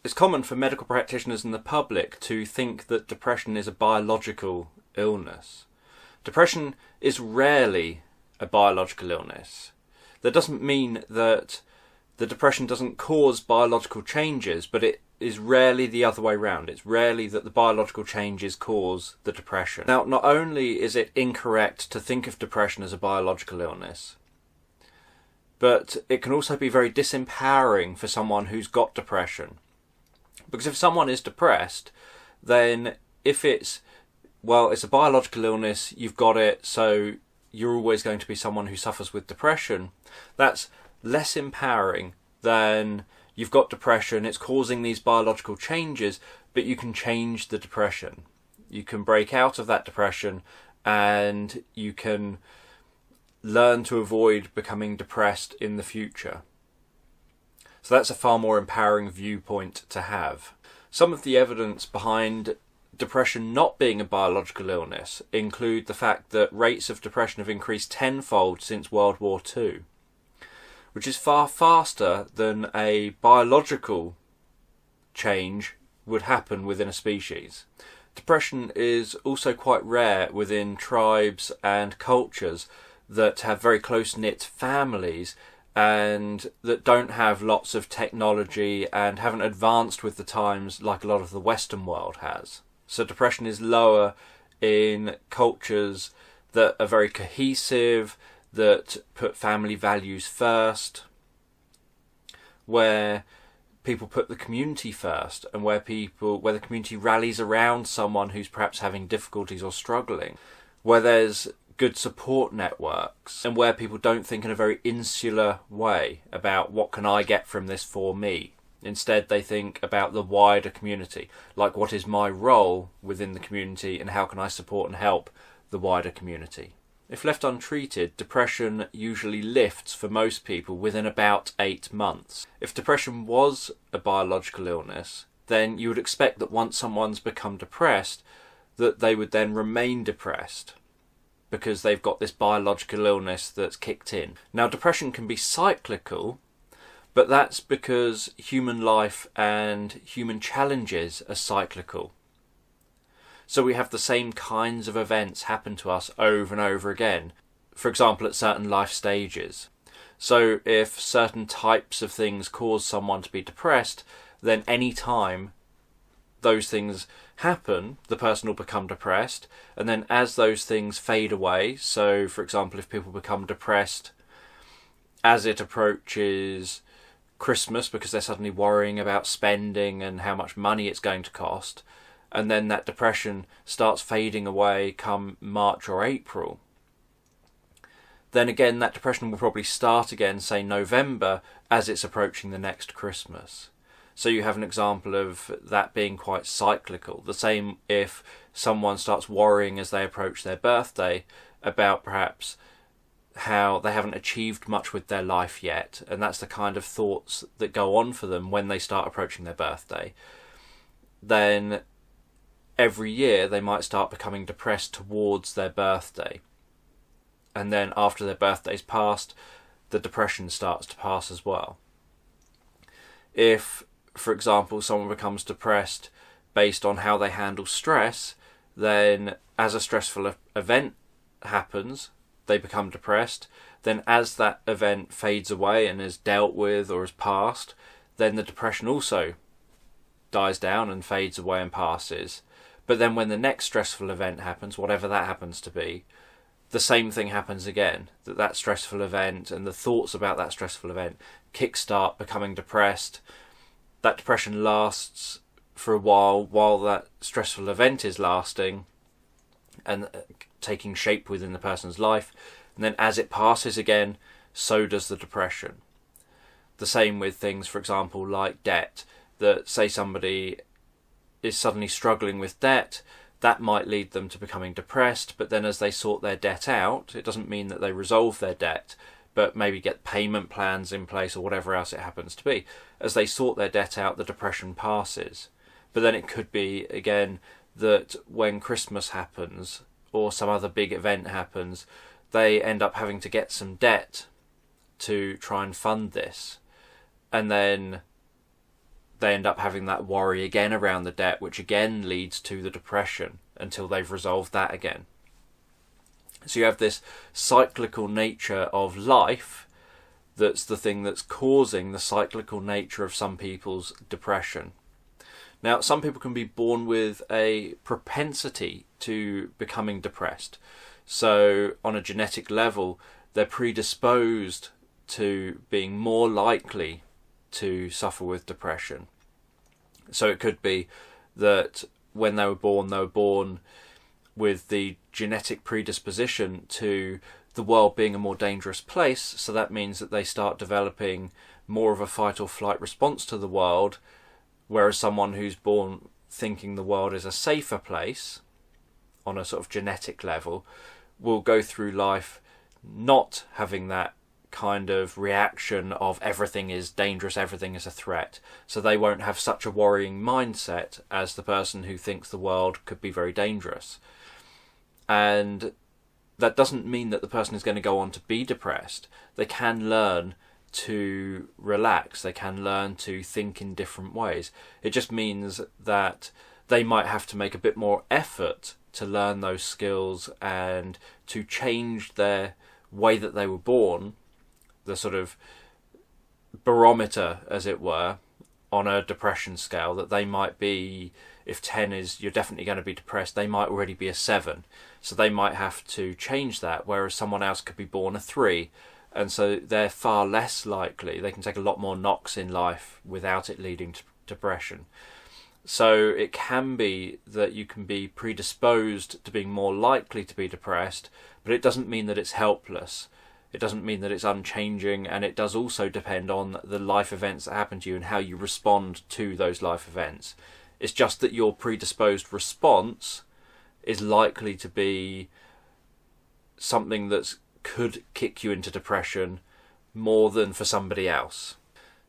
It's common for medical practitioners and the public to think that depression is a biological illness. Depression is rarely a biological illness. That doesn't mean that the depression doesn't cause biological changes, but it is rarely the other way round. It's rarely that the biological changes cause the depression. Now, not only is it incorrect to think of depression as a biological illness, but it can also be very disempowering for someone who's got depression. Because if someone is depressed, then if it's a biological illness, you've got it, so you're always going to be someone who suffers with depression, that's less empowering than you've got depression, it's causing these biological changes, but you can change the depression. You can break out of that depression and you can learn to avoid becoming depressed in the future. So that's a far more empowering viewpoint to have. Some of the evidence behind depression not being a biological illness include the fact that rates of depression have increased tenfold since World War II, which is far faster than a biological change would happen within a species. Depression is also quite rare within tribes and cultures that have very close-knit families and that don't have lots of technology and haven't advanced with the times like a lot of the Western world has. So depression is lower in cultures that are very cohesive, that put family values first, where people put the community first, and where the community rallies around someone who's perhaps having difficulties or struggling, where there's good support networks, and where people don't think in a very insular way about what can I get from this for me. Instead, they think about the wider community, like what is my role within the community and how can I support and help the wider community. If left untreated, depression usually lifts for most people within about 8 months. If depression was a biological illness, then you would expect that once someone's become depressed, that they would then remain depressed, because they've got this biological illness that's kicked in. Now, depression can be cyclical, but that's because human life and human challenges are cyclical. So we have the same kinds of events happen to us over and over again, for example at certain life stages. So if certain types of things cause someone to be depressed, then any time those things happen, the person will become depressed, and then as those things fade away, so for example if people become depressed as it approaches Christmas because they're suddenly worrying about spending and how much money it's going to cost, and then that depression starts fading away come March or April, then again that depression will probably start again, say November, as it's approaching the next Christmas. So you have an example of that being quite cyclical. The same if someone starts worrying as they approach their birthday about perhaps how they haven't achieved much with their life yet, and that's the kind of thoughts that go on for them when they start approaching their birthday. Then every year they might start becoming depressed towards their birthday. And then after their birthday's passed, the depression starts to pass as well. If, for example, someone becomes depressed based on how they handle stress, then as a stressful event happens, they become depressed. Then as that event fades away and is dealt with or is passed, then the depression also dies down and fades away and passes. But then when the next stressful event happens, whatever that happens to be, the same thing happens again. That stressful event and the thoughts about that stressful event kickstart becoming depressed. That depression lasts for a while that stressful event is lasting and taking shape within the person's life. And then as it passes again, so does the depression. The same with things, for example, like debt. That say somebody is suddenly struggling with debt, that might lead them to becoming depressed, but then as they sort their debt out, it doesn't mean that they resolve their debt, but maybe get payment plans in place or whatever else it happens to be. As they sort their debt out, the depression passes. But then it could be, again, that when Christmas happens or some other big event happens, they end up having to get some debt to try and fund this. And then they end up having that worry again around the debt, which again leads to the depression until they've resolved that again. So you have this cyclical nature of life that's the thing that's causing the cyclical nature of some people's depression. Now, some people can be born with a propensity to becoming depressed. So on a genetic level, they're predisposed to being more likely to suffer with depression. So it could be that when they were born with the genetic predisposition to the world being a more dangerous place, so that means that they start developing more of a fight or flight response to the world, whereas someone who's born thinking the world is a safer place on a sort of genetic level will go through life not having that kind of reaction of everything is dangerous, everything is a threat. So they won't have such a worrying mindset as the person who thinks the world could be very dangerous. And that doesn't mean that the person is going to go on to be depressed. They can learn to relax. They can learn to think in different ways. It just means that they might have to make a bit more effort to learn those skills and to change their way that they were born, the sort of barometer, as it were, on a depression scale, that they might be, if 10 is you're definitely going to be depressed, they might already be a 7. So they might have to change that, whereas someone else could be born a 3. And so they're far less likely. They can take a lot more knocks in life without it leading to depression. So it can be that you can be predisposed to being more likely to be depressed, but it doesn't mean that it's helpless. It doesn't mean that it's unchanging, and it does also depend on the life events that happen to you and how you respond to those life events. It's just that your predisposed response is likely to be something that could kick you into depression more than for somebody else.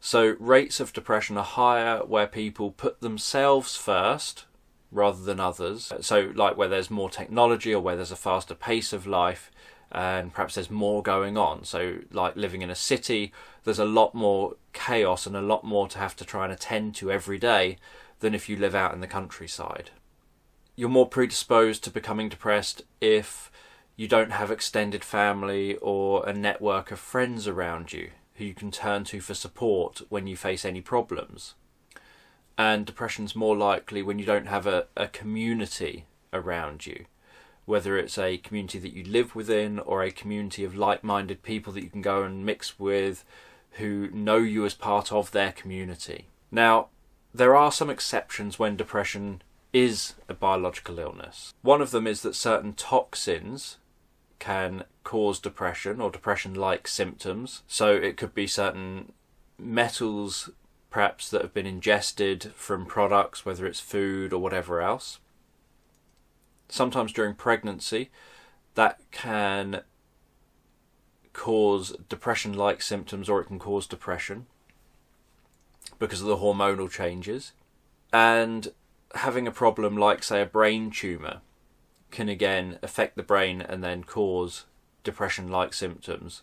So rates of depression are higher where people put themselves first rather than others. So like where there's more technology or where there's a faster pace of life, and perhaps there's more going on. So like living in a city, there's a lot more chaos and a lot more to have to try and attend to every day than if you live out in the countryside. You're more predisposed to becoming depressed if you don't have extended family or a network of friends around you who you can turn to for support when you face any problems. And depression's more likely when you don't have a community around you, whether it's a community that you live within or a community of like-minded people that you can go and mix with who know you as part of their community. Now, there are some exceptions when depression is a biological illness. One of them is that certain toxins can cause depression or depression-like symptoms. So it could be certain metals perhaps that have been ingested from products, whether it's food or whatever else. Sometimes during pregnancy that can cause depression-like symptoms, or it can cause depression because of the hormonal changes. And having a problem like, say, a brain tumour can again affect the brain and then cause depression-like symptoms.